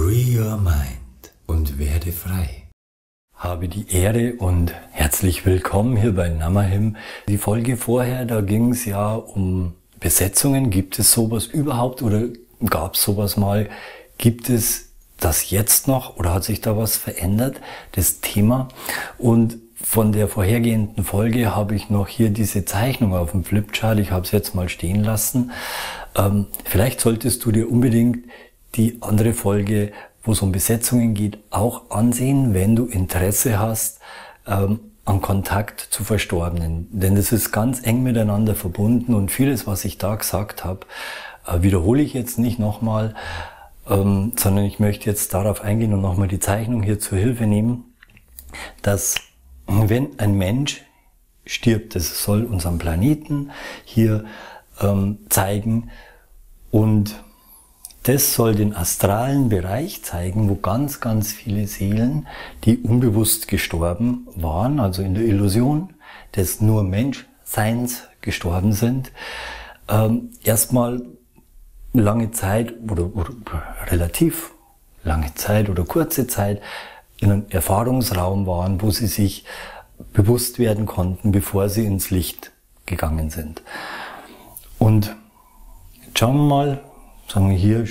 Free your mind und werde frei. Habe die Ehre und herzlich willkommen hier bei Namahim. Die Folge vorher, da ging es ja um Besetzungen. Gibt es sowas überhaupt oder gab es sowas mal? Gibt es das jetzt noch oder hat sich da was verändert? Das Thema. Und von der vorhergehenden Folge habe ich noch hier diese Zeichnung auf dem Flipchart. Ich habe es jetzt mal stehen lassen. Vielleicht solltest du dir unbedingt die andere Folge, wo es um Besetzungen geht, auch ansehen, wenn du Interesse hast an Kontakt zu Verstorbenen. Denn das ist ganz eng miteinander verbunden und vieles, was ich da gesagt habe, wiederhole ich jetzt nicht nochmal, sondern ich möchte jetzt darauf eingehen und nochmal die Zeichnung hier zur Hilfe nehmen, dass wenn ein Mensch stirbt, das soll unseren Planeten hier zeigen und das soll den astralen Bereich zeigen, wo ganz, ganz viele Seelen, die unbewusst gestorben waren, also in der Illusion des nur Menschseins gestorben sind, erstmal lange Zeit oder relativ lange Zeit oder kurze Zeit in einem Erfahrungsraum waren, wo sie sich bewusst werden konnten, bevor sie ins Licht gegangen sind. Und jetzt schauen wir mal, sagen wir hier,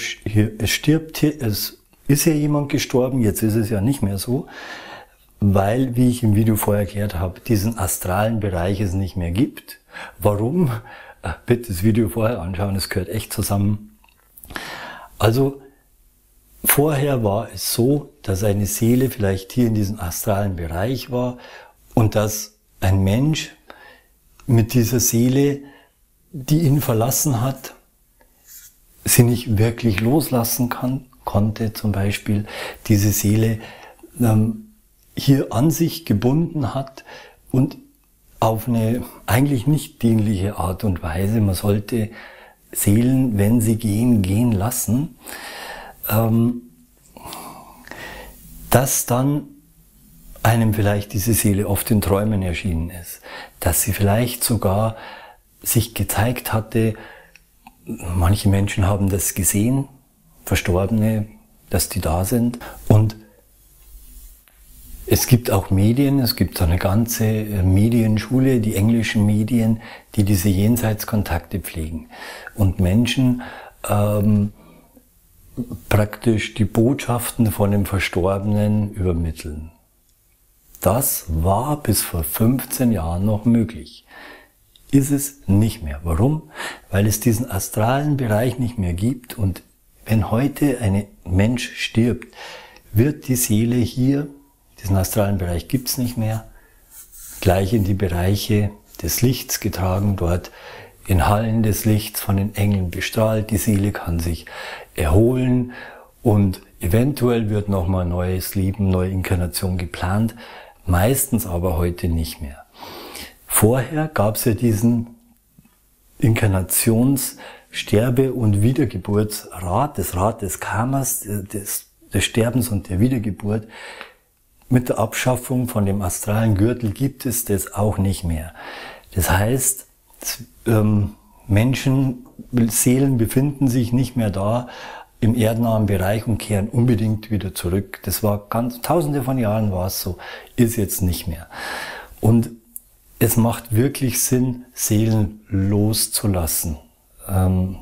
es ist ja jemand gestorben, jetzt ist es ja nicht mehr so, weil, wie ich im Video vorher erklärt habe, diesen astralen Bereich es nicht mehr gibt. Warum? Bitte das Video vorher anschauen, es gehört echt zusammen. Also, vorher war es so, dass eine Seele vielleicht hier in diesem astralen Bereich war und dass ein Mensch mit dieser Seele, die ihn verlassen hat, sie nicht wirklich loslassen konnte, zum Beispiel diese Seele hier an sich gebunden hat und auf eine eigentlich nicht dienliche Art und Weise. Man sollte Seelen, wenn sie gehen, gehen lassen, dass dann einem vielleicht diese Seele oft in Träumen erschienen ist, dass sie vielleicht sogar sich gezeigt hatte. Manche Menschen haben das gesehen, Verstorbene, dass die da sind. Und es gibt auch Medien, es gibt eine ganze Medienschule, die englischen Medien, die diese Jenseitskontakte pflegen. Und Menschen praktisch die Botschaften von dem Verstorbenen übermitteln. Das war bis vor 15 Jahren noch möglich. Ist es nicht mehr. Warum? Weil es diesen astralen Bereich nicht mehr gibt und wenn heute ein Mensch stirbt, wird die Seele hier, diesen astralen Bereich gibt's nicht mehr, gleich in die Bereiche des Lichts getragen, dort in Hallen des Lichts von den Engeln bestrahlt. Die Seele kann sich erholen und eventuell wird nochmal neues Leben, neue Inkarnation geplant, meistens aber heute nicht mehr. Vorher gab es ja diesen Inkarnations-, Sterbe- und Wiedergeburtsrat, das Rad des Karmas, des Sterbens und der Wiedergeburt. Mit der Abschaffung von dem astralen Gürtel gibt es das auch nicht mehr. Das heißt, Menschen, Seelen befinden sich nicht mehr da im erdnahen Bereich und kehren unbedingt wieder zurück. Das war tausende von Jahren war es so, ist jetzt nicht mehr. Und es macht wirklich Sinn, Seelen loszulassen. Wenn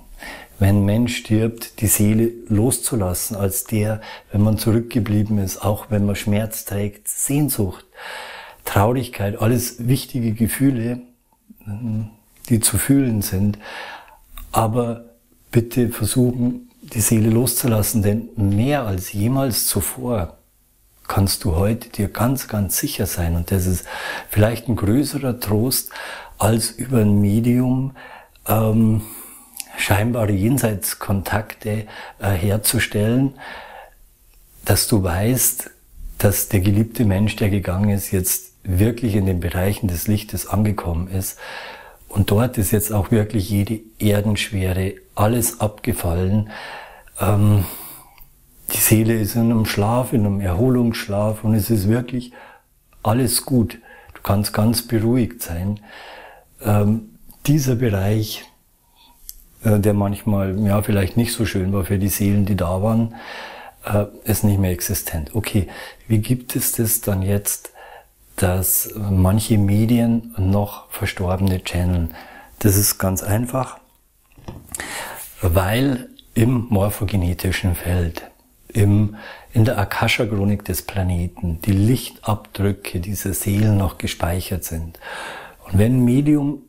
ein Mensch stirbt, die Seele loszulassen, als der, wenn man zurückgeblieben ist, auch wenn man Schmerz trägt, Sehnsucht, Traurigkeit, alles wichtige Gefühle, die zu fühlen sind. Aber bitte versuchen, die Seele loszulassen, denn mehr als jemals zuvor kannst du heute dir ganz, ganz sicher sein. Und das ist vielleicht ein größerer Trost, als über ein Medium scheinbare Jenseitskontakte herzustellen, dass du weißt, dass der geliebte Mensch, der gegangen ist, jetzt wirklich in den Bereichen des Lichtes angekommen ist. Und dort ist jetzt auch wirklich jede Erdenschwere, alles abgefallen. Die Seele ist in einem Schlaf, in einem Erholungsschlaf und es ist wirklich alles gut. Du kannst ganz beruhigt sein. Dieser Bereich, der manchmal ja vielleicht nicht so schön war für die Seelen, die da waren, ist nicht mehr existent. Okay, wie gibt es das dann jetzt, dass manche Medien noch Verstorbene channeln? Das ist ganz einfach, weil im morphogenetischen Feld, in der Akasha-Chronik des Planeten, die Lichtabdrücke dieser Seelen noch gespeichert sind. Und wenn ein Medium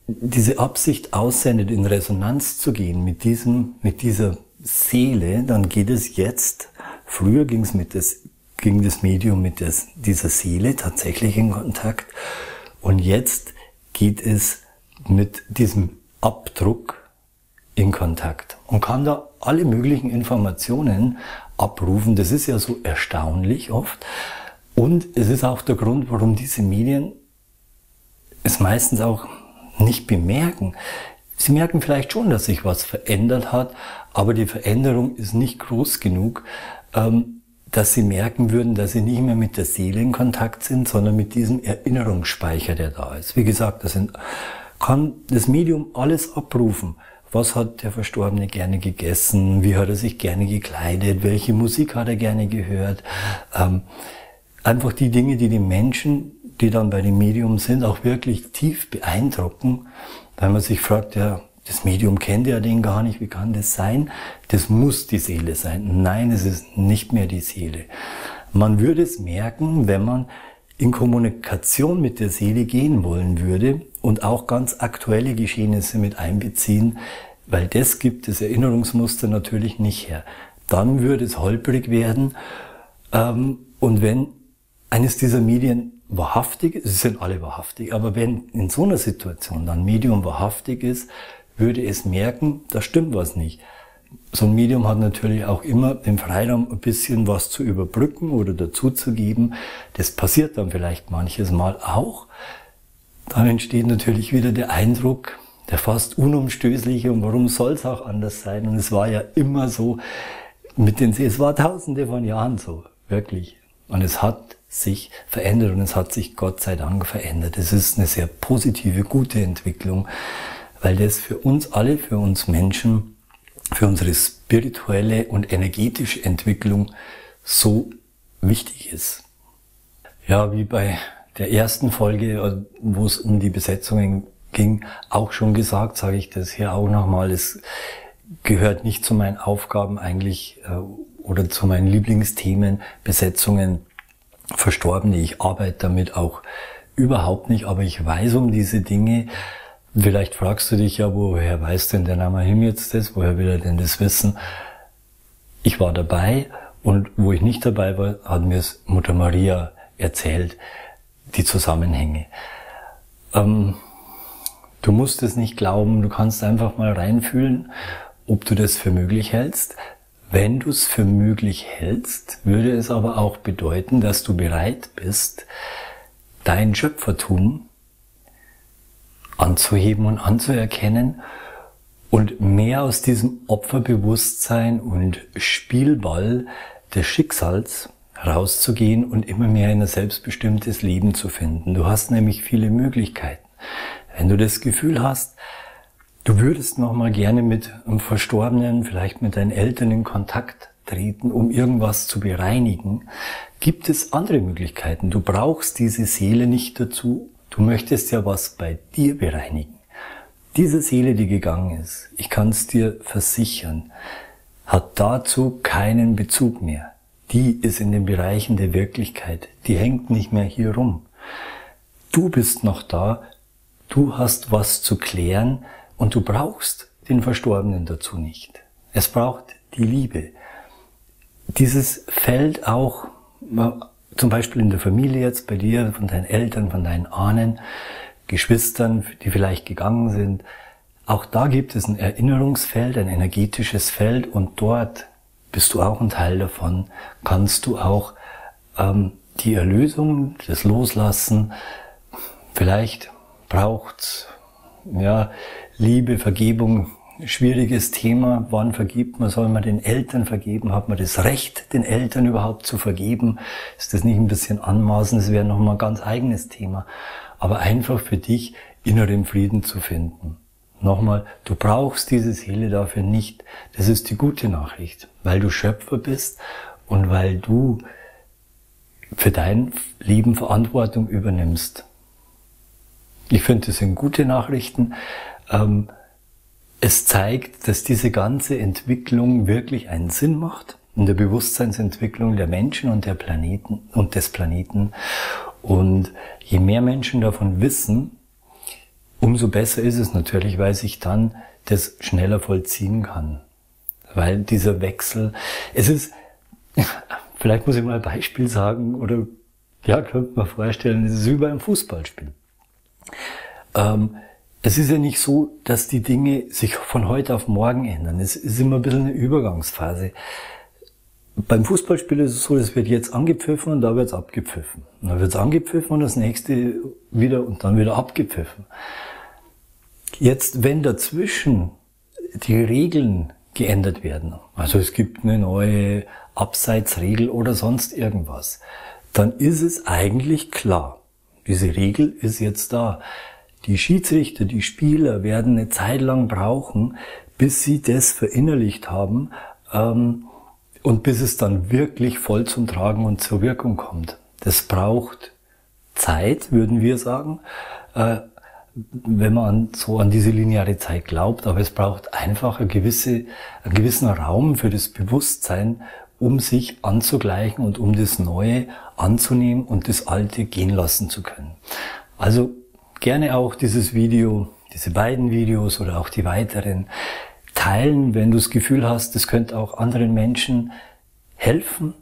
diese Absicht aussendet, in Resonanz zu gehen mit dieser Seele, dann geht es jetzt, früher ging das Medium mit dieser Seele tatsächlich in Kontakt und jetzt geht es mit diesem Abdruck in Kontakt und kann da alle möglichen Informationen abrufen. Das ist ja so erstaunlich oft und es ist auch der Grund, warum diese Medien es meistens auch nicht bemerken. Sie merken vielleicht schon, dass sich was verändert hat, aber die Veränderung ist nicht groß genug, dass sie merken würden, dass sie nicht mehr mit der Seele in Kontakt sind, sondern mit diesem Erinnerungsspeicher, der da ist. Wie gesagt, kann das Medium alles abrufen. Was hat der Verstorbene gerne gegessen? Wie hat er sich gerne gekleidet? Welche Musik hat er gerne gehört? Einfach die Dinge, die die Menschen, die dann bei dem Medium sind, auch wirklich tief beeindrucken, weil man sich fragt, ja, das Medium kennt ja den gar nicht, wie kann das sein? Das muss die Seele sein. Nein, es ist nicht mehr die Seele. Man würde es merken, wenn man in Kommunikation mit der Seele gehen wollen würde und auch ganz aktuelle Geschehnisse mit einbeziehen, weil das gibt das Erinnerungsmuster natürlich nicht her. Dann würde es holprig werden und wenn eines dieser Medien wahrhaftig, sie sind alle wahrhaftig, aber wenn in so einer Situation dann Medium wahrhaftig ist, würde es merken, da stimmt was nicht. So ein Medium hat natürlich auch immer den Freiraum, ein bisschen was zu überbrücken oder dazuzugeben. Das passiert dann vielleicht manches Mal auch. Dann entsteht natürlich wieder der Eindruck, der fast unumstößliche, und warum soll es auch anders sein? Und es war ja immer so, es war tausende von Jahren so, wirklich. Und es hat sich verändert und es hat sich Gott sei Dank verändert. Es ist eine sehr positive, gute Entwicklung, weil das für uns alle, für uns Menschen, für unsere spirituelle und energetische Entwicklung so wichtig ist. Ja, wie bei der ersten Folge, wo es um die Besetzungen ging, auch schon gesagt, sage ich das hier auch nochmal, es gehört nicht zu meinen Aufgaben eigentlich oder zu meinen Lieblingsthemen, Besetzungen, Verstorbene. Ich arbeite damit auch überhaupt nicht, aber ich weiß um diese Dinge. Vielleicht fragst du dich ja, woher weiß denn der Namahim jetzt das? Woher will er denn das wissen? Ich war dabei und wo ich nicht dabei war, hat mir es Mutter Maria erzählt, die Zusammenhänge. Du musst es nicht glauben, du kannst einfach mal reinfühlen, ob du das für möglich hältst. Wenn du es für möglich hältst, würde es aber auch bedeuten, dass du bereit bist, dein Schöpfertum anzuheben und anzuerkennen und mehr aus diesem Opferbewusstsein und Spielball des Schicksals rauszugehen und immer mehr in ein selbstbestimmtes Leben zu finden. Du hast nämlich viele Möglichkeiten. Wenn du das Gefühl hast, du würdest noch mal gerne mit einem Verstorbenen, vielleicht mit deinen Eltern in Kontakt treten, um irgendwas zu bereinigen, gibt es andere Möglichkeiten. Du brauchst diese Seele nicht dazu. Du möchtest ja was bei dir bereinigen. Diese Seele, die gegangen ist, ich kann es dir versichern, hat dazu keinen Bezug mehr. Die ist in den Bereichen der Wirklichkeit. Die hängt nicht mehr hier rum. Du bist noch da, du hast was zu klären und du brauchst den Verstorbenen dazu nicht. Es braucht die Liebe. Dieses Feld auch, zum Beispiel in der Familie jetzt, bei dir, von deinen Eltern, von deinen Ahnen, Geschwistern, die vielleicht gegangen sind. Auch da gibt es ein Erinnerungsfeld, ein energetisches Feld und dort bist du auch ein Teil davon, kannst du auch die Erlösung, das Loslassen, vielleicht braucht's Liebe, Vergebung, schwieriges Thema. Wann vergibt man? Soll man den Eltern vergeben? Hat man das Recht, den Eltern überhaupt zu vergeben? Ist das nicht ein bisschen anmaßend? Das wäre nochmal ein ganz eigenes Thema. Aber einfach für dich inneren Frieden zu finden. Nochmal, du brauchst diese Seele dafür nicht. Das ist die gute Nachricht, weil du Schöpfer bist und weil du für dein Leben Verantwortung übernimmst. Ich finde, das sind gute Nachrichten. Es zeigt, dass diese ganze Entwicklung wirklich einen Sinn macht in der Bewusstseinsentwicklung der Menschen und der Planeten und des Planeten. Und je mehr Menschen davon wissen, umso besser ist es natürlich, weil sich dann das schneller vollziehen kann. Weil dieser Wechsel, es ist, vielleicht muss ich mal ein Beispiel sagen, oder ja, könnte man vorstellen, es ist wie beim Fußballspiel. Es ist ja nicht so, dass die Dinge sich von heute auf morgen ändern. Es ist immer ein bisschen eine Übergangsphase. Beim Fußballspiel ist es so, es wird jetzt angepfiffen und da wird es abgepfiffen. Und dann wird es angepfiffen und das nächste wieder und dann wieder abgepfiffen. Jetzt, wenn dazwischen die Regeln geändert werden, also es gibt eine neue Abseitsregel oder sonst irgendwas, dann ist es eigentlich klar. Diese Regel ist jetzt da. Die Schiedsrichter, die Spieler werden eine Zeit lang brauchen, bis sie das verinnerlicht haben, und bis es dann wirklich voll zum Tragen und zur Wirkung kommt. Das braucht Zeit, würden wir sagen, wenn man so an diese lineare Zeit glaubt. Aber es braucht einfach einen gewissen Raum für das Bewusstsein, um sich anzugleichen und um das Neue anzunehmen und das Alte gehen lassen zu können. Also gerne auch dieses Video, diese beiden Videos oder auch die weiteren teilen, wenn du das Gefühl hast, es könnte auch anderen Menschen helfen,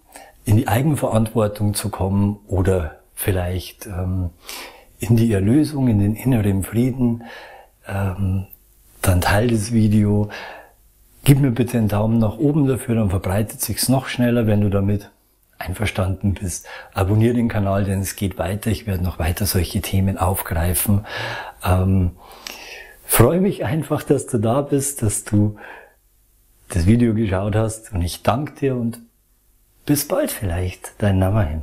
in die Eigenverantwortung zu kommen oder vielleicht in die Erlösung, in den inneren Frieden. Dann teile das Video. Gib mir bitte einen Daumen nach oben dafür, dann verbreitet sich's noch schneller, wenn du damit einverstanden bist. Abonniere den Kanal, denn es geht weiter. Ich werde noch weiter solche Themen aufgreifen. Freue mich einfach, dass du da bist, dass du das Video geschaut hast und ich danke dir und bis bald vielleicht, dein Namahim.